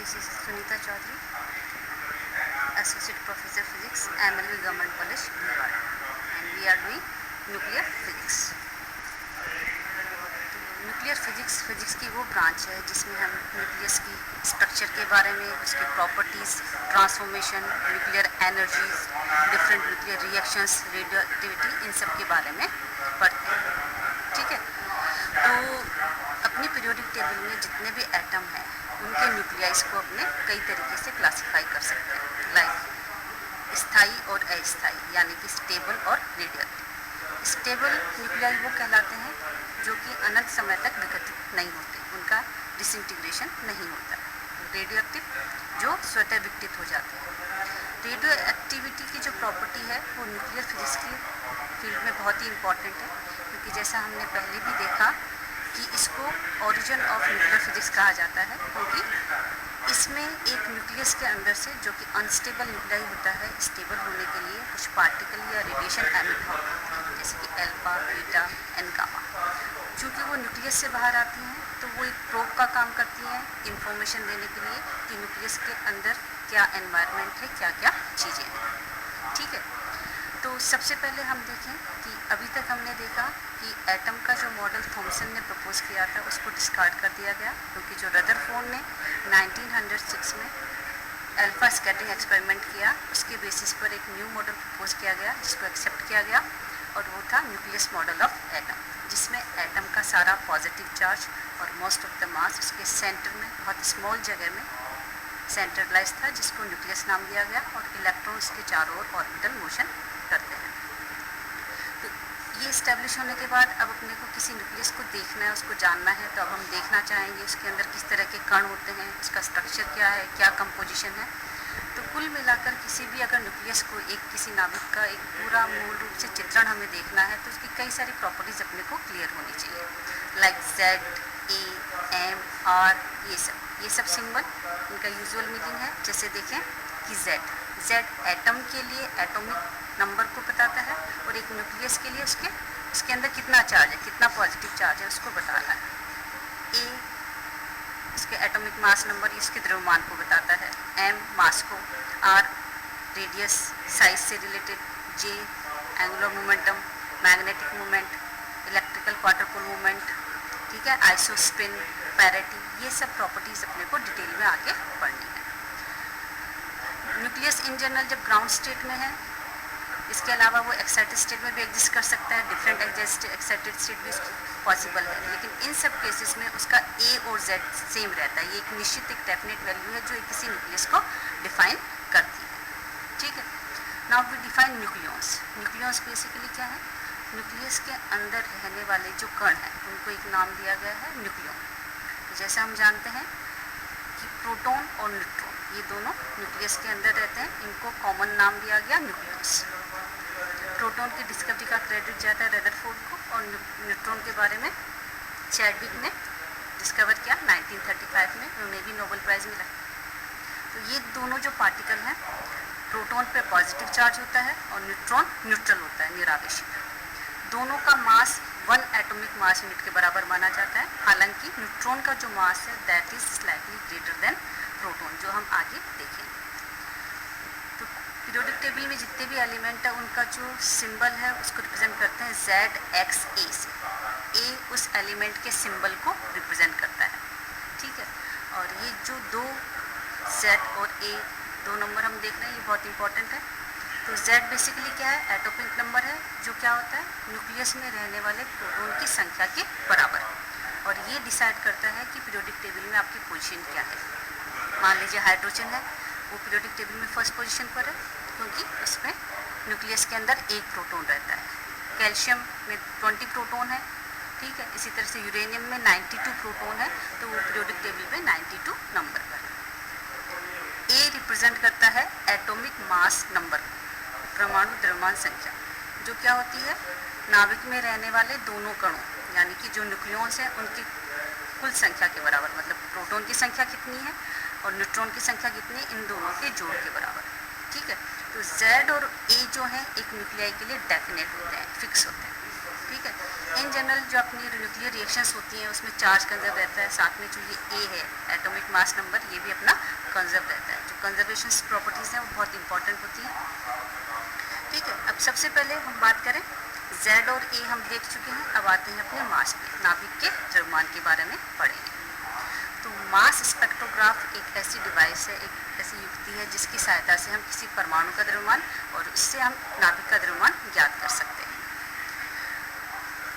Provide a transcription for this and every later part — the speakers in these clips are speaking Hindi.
This is Sunita Chaudhary, Associate Professor Physics, MLV Government College, Bhilwara, and we are doing nuclear physics. Nuclear physics की वो ब्रांच है जिसमें हम न्यूक्लियस की स्ट्रक्चर के बारे में, उसकी properties, transformation, nuclear energies, different nuclear reactions, radioactivity, इन सब के बारे में पढ़ते हैं. ठीक है, तो अपनी पीरियोडिक टेबल में जितने भी एटम हैं उनके न्यूक्लियाइज को अपने कई तरीके से क्लासिफाई कर सकते हैं, लाइक स्थायी और अस्थायी, यानी कि स्टेबल और रेडियो एक्टिव. स्टेबल न्यूक्लियाई वो कहलाते हैं जो कि अनंत समय तक विघटित नहीं होते, उनका डिसइंटीग्रेशन नहीं होता. रेडियो एक्टिव जो स्वतः विघटित हो जाते हैं. रेडियो एक्टिविटी की जो प्रॉपर्टी है वो न्यूक्लियर फिजिक्स की फील्ड में बहुत ही इम्पॉर्टेंट है, क्योंकि जैसा हमने पहले भी देखा कि इसको ओरिजिन ऑफ न्यूक्लियर फिजिक्स कहा जाता है, क्योंकि इसमें एक न्यूक्लियस के अंदर से जो कि अनस्टेबल न्यूक्लियाई होता है, स्टेबल होने के लिए कुछ पार्टिकल या रेडिएशन एमिट होते हैं, जैसे कि अल्फा, बीटा एंड गामा. चूँकि वो न्यूक्लियस से बाहर आती हैं तो वो एक प्रोब का काम करती हैं इंफॉर्मेशन देने के लिए कि न्यूक्लियस के अंदर क्या एनवायरनमेंट है, क्या क्या चीज़ें हैं. ठीक है, तो सबसे पहले हम देखें कि अभी तक हमने देखा कि एटम का जो मॉडल थॉमसन ने प्रपोज किया था उसको डिस्कार्ड कर दिया गया, क्योंकि जो रदरफोर्ड ने 1906 में अल्फा स्कैटरिंग एक्सपेरिमेंट किया उसके बेसिस पर एक न्यू मॉडल प्रपोज किया गया जिसको एक्सेप्ट किया गया, और वो था न्यूक्लियस मॉडल ऑफ एटम, जिसमें एटम का सारा पॉजिटिव चार्ज और मोस्ट ऑफ द मास उसके सेंटर में बहुत स्मॉल जगह में सेंट्रलाइज था, जिसको न्यूक्लियस नाम दिया गया, और इलेक्ट्रॉन उसके चारों ओर ऑर्बिटल मोशन करते हैं. तो ये इस्टेब्लिश होने के बाद अब अपने को किसी न्यूक्लियस को देखना है, उसको जानना है, तो अब हम देखना चाहेंगे उसके अंदर किस तरह के कण होते हैं, उसका स्ट्रक्चर क्या है, क्या कंपोजिशन है. तो कुल मिलाकर किसी भी अगर न्यूक्लियस को किसी नाभिक का एक पूरा मूल रूप से चित्रण हमें देखना है तो उसकी कई सारी प्रॉपर्टीज़ अपने को क्लियर होनी चाहिए, like Z, A, M, R, ये सब सिंबल इनका यूजुअल मीनिंग है. जैसे देखें कि Z एटम के लिए एटॉमिक नंबर को बताता है, और एक न्यूक्लियस के लिए उसके अंदर कितना चार्ज है, कितना पॉजिटिव चार्ज है उसको बताना है. A इसके एटॉमिक मास नंबर, इसके द्रव्यमान को बताता है. M मास को, R रेडियस साइज से related, J angular momentum, magnetic moment, electrical quadrupole moment, ठीक है, आइसोस्पिन, पैरिटी, ये सब प्रॉपर्टीज़ अपने को डिटेल में आगे पढ़नी है. न्यूक्लियस इन जनरल जब ग्राउंड स्टेट में है, इसके अलावा वो एक्साइटेड स्टेट में भी एग्जिस्ट कर सकता है, डिफरेंट एक्साइटेड स्टेट भी पॉसिबल है, लेकिन इन सब केसेस में उसका A और Z सेम रहता है. ये एक निश्चित एक डेफिनेट वैल्यू है जो किसी न्यूक्लियस को डिफाइन करती है. ठीक है, now we define nucleons. Nucleons basically क्या है? न्यूक्लियस के अंदर रहने वाले जो कण हैं उनको एक नाम दिया गया है न्यूक्लियॉन. तो जैसे हम जानते हैं कि प्रोटॉन और न्यूट्रॉन ये दोनों न्यूक्लियस के अंदर रहते हैं, इनको कॉमन नाम दिया गया न्यूक्लियस. प्रोटॉन की डिस्कवरी का क्रेडिट जाता है रदरफोर्ड को, और न्यूट्रॉन के बारे में चैडविक ने डिस्कवर किया 1935 में, उन्हें भी नोबेल प्राइज़ मिला. तो ये दोनों जो पार्टिकल हैं, प्रोटॉन पे पॉजिटिव चार्ज होता है और न्यूट्रॉन न्यूट्रल होता है, निरावेशी. दोनों का मास 1 एटॉमिक मास यूनिट के बराबर माना जाता है, हालांकि न्यूट्रॉन का जो मास है that is slightly greater than proton, जो हम आगे देखेंगे. तो पीरियोडिक टेबल में जितने भी एलिमेंट है उनका जो सिंबल है उसको रिप्रेजेंट करते हैं ZXA से. A उस एलिमेंट के सिंबल को रिप्रेजेंट करता है. ठीक है, और ये जो दो Z और A दो नंबर हम देख रहे हैं ये बहुत इंपॉर्टेंट है. तो Z बेसिकली क्या है? एटॉमिक नंबर है, जो क्या होता है न्यूक्लियस में रहने वाले प्रोटॉन की संख्या के बराबर, और ये डिसाइड करता है कि पीरियोडिक टेबल में आपकी पोजीशन क्या है. मान लीजिए हाइड्रोजन है, वो पीरियोडिक टेबल में फर्स्ट पोजीशन पर है क्योंकि उसमें न्यूक्लियस के अंदर एक प्रोटॉन रहता है. कैल्शियम में 20 प्रोटॉन है. ठीक है, इसी तरह से यूरेनियम में 92 प्रोटॉन है, तो वो पीरियोडिक टेबल पे 92 नंबर पर है. A रिप्रेजेंट करता है एटॉमिक मास नंबर, परमाणु द्रव्यमान संख्या, जो क्या होती है नाभिक में रहने वाले दोनों कणों, यानी कि जो न्यूक्लियॉन्स हैं उनकी कुल संख्या के बराबर, मतलब प्रोटॉन की संख्या कितनी है और न्यूट्रॉन की संख्या कितनी है, इन दोनों के जोड़ के बराबर. ठीक है, तो Z और A जो हैं एक न्यूक्लियाई के लिए डेफिनेट होते हैं, फिक्स होते हैं. ठीक ठीक है। इन जनरल जो अपनी न्यूक्लियर रिएक्शंस होती हैं उसमें चार्ज कंजर्व रहता है, साथ में जो ये ए है एटॉमिक मास नंबर, ये भी अपना कंजर्व रहता है। जो कंजर्वेशन प्रॉपर्टीज़ हैं वो बहुत इंपॉर्टेंट होती हैं, ठीक है। अब सबसे पहले हम बात करें Z और A हम देख चुके हैं, अब आते हैं अपने मास पे, नाभिक के द्रव्यमान के बारे में पढ़ेंगे। तो मास स्पेक्ट्रोग्राफ एक ऐसी डिवाइस है, एक ऐसी युक्ति है जिसकी सहायता से हम किसी परमाणु का द्रव्यमान और उससे हम नाभिक का द्रव्यमान ज्ञात कर सकते हैं।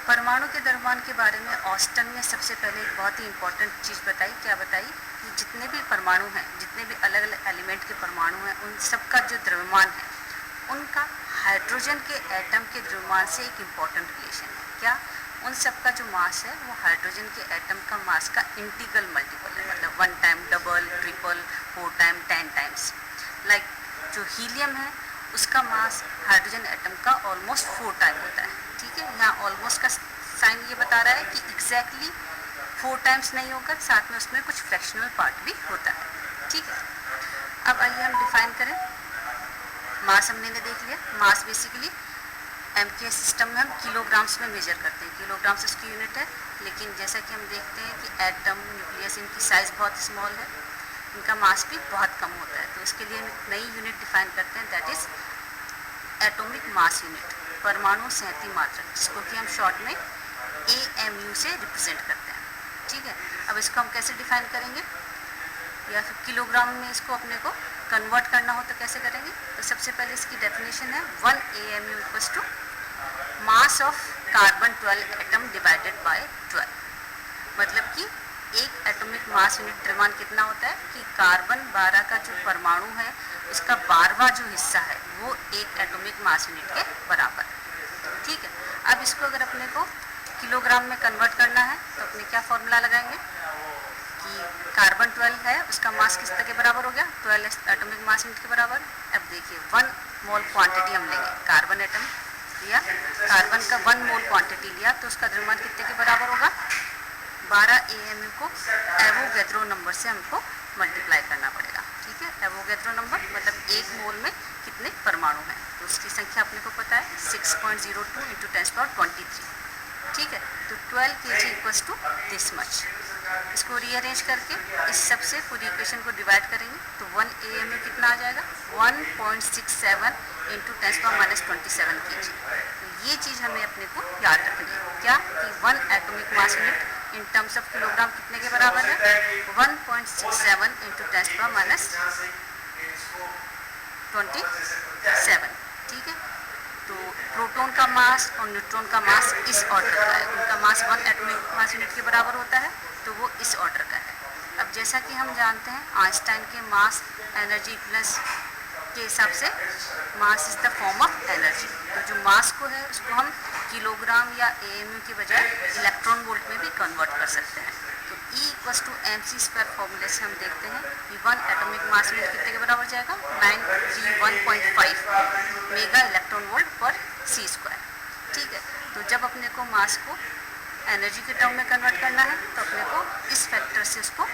परमाणु के द्रव्यमान के बारे में ऑस्टन ने सबसे पहले एक बहुत ही इंपॉर्टेंट चीज़ बताई। क्या बताई? कि जितने भी परमाणु हैं, जितने भी अलग अलग एलिमेंट के परमाणु हैं, उन सबका जो द्रव्यमान है उनका हाइड्रोजन के एटम के द्रव्यमान से एक इम्पॉर्टेंट रिलेशन है। क्या? उन सब का जो मास है वो हाइड्रोजन के एटम का मास का इंटीग्रल मल्टीपल है, मतलब 1 time, double, triple, 4 time, 10 times. Like जो हीलियम है उसका मास हाइड्रोजन एटम का ऑलमोस्ट 4 टाइम होता है, ठीक है। यहाँ ऑलमोस्ट का साइन ये बता रहा है कि एग्जैक्टली 4 टाइम्स नहीं होगा, साथ में उसमें कुछ फ्रैक्शनल पार्ट भी होता है, ठीक है। अब आइए हम डिफाइन करें। मास हमने देख लिया। मास बेसिकली एमके सिस्टम में हम किलोग्राम्स में मेजर करते हैं, किलोग्राम्स उसकी यूनिट है। लेकिन जैसा कि हम देखते हैं कि एटम, न्यूक्लियस, इनकी साइज़ बहुत स्मॉल है, इनका मास भी बहुत कम होता है। तो इसके लिए हम एक नई यूनिट डिफाइन करते हैं, that is atomic mass unit, परमाणु संहति मात्रक, जिसको कि हम शॉर्ट में AMU से रिप्रेजेंट करते हैं, ठीक है। अब इसको हम कैसे डिफाइन करेंगे, या फिर किलोग्राम में इसको अपने को कन्वर्ट करना हो तो कैसे करेंगे? तो सबसे पहले इसकी डेफिनेशन है 1 AMU equals to mass of carbon 12 atom divided by 12। मतलब कि एक एटॉमिक मास यूनिट द्रव्यमान कितना होता है कि कार्बन 12 का जो परमाणु है उसका 12वां जो हिस्सा है वो एक एटॉमिक मास यूनिट के बराबर, ठीक है। अब इसको अगर अपने को किलोग्राम में कन्वर्ट करना है तो अपने क्या फॉर्मूला लगाएंगे कि कार्बन 12 है, उसका मास किस तरह के बराबर हो गया? 12 एटॉमिक मास यूनिट के बराबर। अब देखिए 1 मोल क्वांटिटी हम लेंगे, कार्बन एटम लिया, कार्बन का 1 मोल क्वांटिटी लिया तो उसका द्रव्यमान कितने के बराबर होगा? 12 AMU को एवोगैड्रो नंबर से हमको मल्टीप्लाई करना पड़ेगा, ठीक है। एवोगैड्रो नंबर मतलब 1 मोल में कितने परमाणु हैं, तो उसकी संख्या अपने को पता है 6.02 इंटू 10⁻23, ठीक है। तो 12 kg equals to this much. इसको रीअरेंज करके इस सब से पूरी इक्वेशन को डिवाइड करेंगे तो 1 AMU कितना आ जाएगा? 1.67 इंटू 10⁻27 kg। तो ये चीज़ हमें अपने को याद रखनी है, क्या कि 1 atomic mass unit in terms of kilogram कितने के बराबर है? 1.67 इंटू 10⁻27, ठीक है। तो प्रोटॉन का मास और न्यूट्रॉन का मास इस ऑर्डर का है, उनका मास 1 एटॉमिक मास यूनिट के बराबर होता है, तो वो इस ऑर्डर का है। अब जैसा कि हम जानते हैं आइंस्टाइन के मास एनर्जी इक्विवेलेंस के हिसाब से mass is the form of energy, तो जो मास को है उसको हम किलोग्राम या AMU के बजाय इलेक्ट्रॉन वोल्ट में भी कन्वर्ट कर सकते हैं। तो E इक्वल्स टू mc² फॉर्मूले से हम देखते हैं कि 1 एटॉमिक मास यूनिट कितने के बराबर जाएगा? 931.5 मेगा इलेक्ट्रॉन वोल्ट पर c², ठीक है। तो जब अपने को मास को एनर्जी के टर्म में कन्वर्ट करना है तो अपने को इस फैक्टर से उसको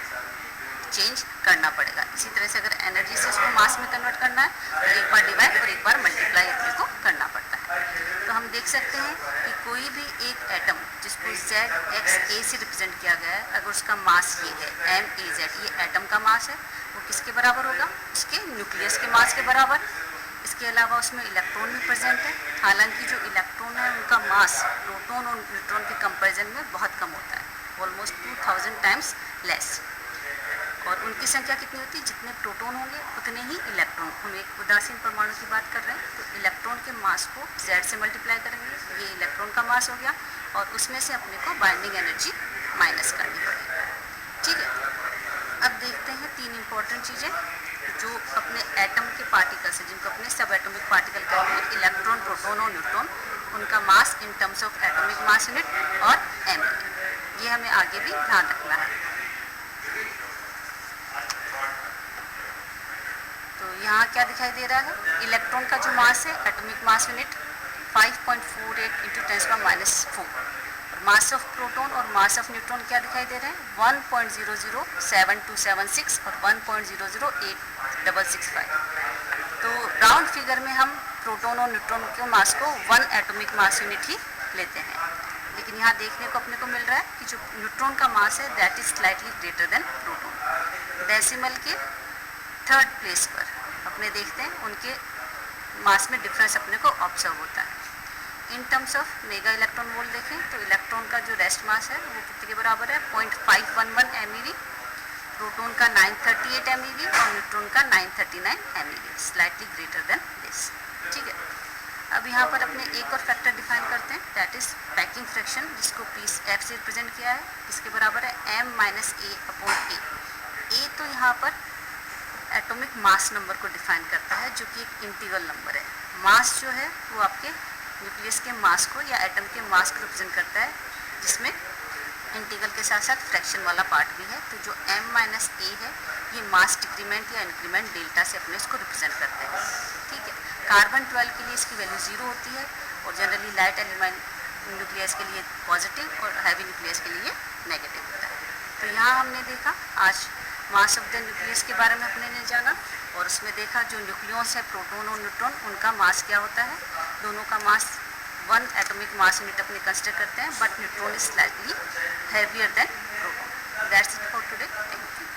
चेंज करना पड़ेगा। इसी तरह से अगर एनर्जी से उसको मास में कन्वर्ट करना है तो एक बार डिवाइड और एक बार मल्टीप्लाई अपने को करना पड़ता है। तो हम देख सकते हैं कि कोई भी एक एटम जिसको ZXA से रिप्रेजेंट किया गया है, अगर उसका मास ये है MAZ, ये एटम का मास है, वो किसके बराबर होगा? उसके न्यूक्लियस के मास के बराबर। इसके अलावा उसमें इलेक्ट्रॉन भी प्रेजेंट है, हालांकि जो इलेक्ट्रॉन है उनका मास प्रोटॉन और न्यूट्रॉन के कंपैरिजन में बहुत कम होता है, ऑलमोस्ट 2000 टाइम्स लेस। और उनकी संख्या कितनी होती है? जितने प्रोटॉन होंगे उतने ही इलेक्ट्रॉन। हम एक उदासीन परमाणु की बात कर रहे हैं, तो इलेक्ट्रॉन के मास को Z से मल्टीप्लाई करेंगे, ये इलेक्ट्रॉन का मास हो गया, और उसमें से अपने को बाइंडिंग एनर्जी माइनस करनी पड़ेगी, ठीक है। अब देखते हैं 3 इंपॉर्टेंट चीज़ें जो अपने एटम के पार्टिकल्स हैं, जिनको अपने सब एटॉमिक पार्टिकल कहते हैं, इलेक्ट्रॉन, प्रोटॉन और न्यूट्रॉन, उनका mass in terms of atomic mass unit और MA, ये हमें आगे भी ध्यान रखना है। तो यहाँ क्या दिखाई दे रहा है? इलेक्ट्रॉन का जो मास है एटॉमिक मास यूनिट 5.48 इंटू 10⁻⁴, और मास ऑफ प्रोटॉन और मास ऑफ न्यूट्रॉन क्या दिखाई दे रहे हैं? 1.007276 और 1.008665। तो राउंड फिगर में हम प्रोटॉन और न्यूट्रॉन के मास को 1 एटॉमिक मास यूनिट ही लेते हैं। लेकिन यहाँ देखने को अपने को मिल रहा है कि जो न्यूट्रॉन का मास है that is slightly greater than proton. Decimal के थर्ड प्लेस पर अपने देखते हैं उनके मास में डिफरेंस अपने को ऑब्जर्व होता है। इन terms of mega electron volt देखें तो इलेक्ट्रॉन का जो रेस्ट मास है वो कितने के बराबर है 0.511 MeV, प्रोटॉन का 938 MeV और न्यूट्रॉन का 939 MeV, slightly greater than this. ठीक है, अब यहाँ पर अपने एक और फैक्टर डिफाइन करते हैं दैट इज पैकिंग फ्रैक्शन, जिसको पीस एफ से रिप्रेजेंट किया है, किसके बराबर है m-a/a। ए तो यहाँ पर एटॉमिक मास नंबर को डिफाइन करता है जो कि एक इंटीग्रल नंबर है। मास जो है वो आपके न्यूक्लियस के मास को या एटम के मास को रिप्रेजेंट करता है, जिसमें इंटीग्रल के साथ साथ फ्रैक्शन वाला पार्ट भी है। तो जो m-a है ये मास डिक्रीमेंट या इंक्रीमेंट डेल्टा से अपने इसको रिप्रेजेंट करते हैं। ठीक है, कार्बन 12 के लिए इसकी वैल्यू 0 होती है और जनरली लाइट एलिमेंट न्यूक्लियस के लिए पॉजिटिव और हैवी न्यूक्लियस के लिए नेगेटिव होता है। तो यहाँ हमने देखा आज मास ऑफ द न्यूक्लियस के बारे में अपने ने जाना और उसमें देखा जो न्यूक्लियस है प्रोटॉन और न्यूट्रॉन उनका मास क्या होता है। दोनों का मास 1 एटॉमिक मास यूनिट अपने कंसिडर करते हैं, but neutron is slightly heavier than proton. That's it for today, thank you.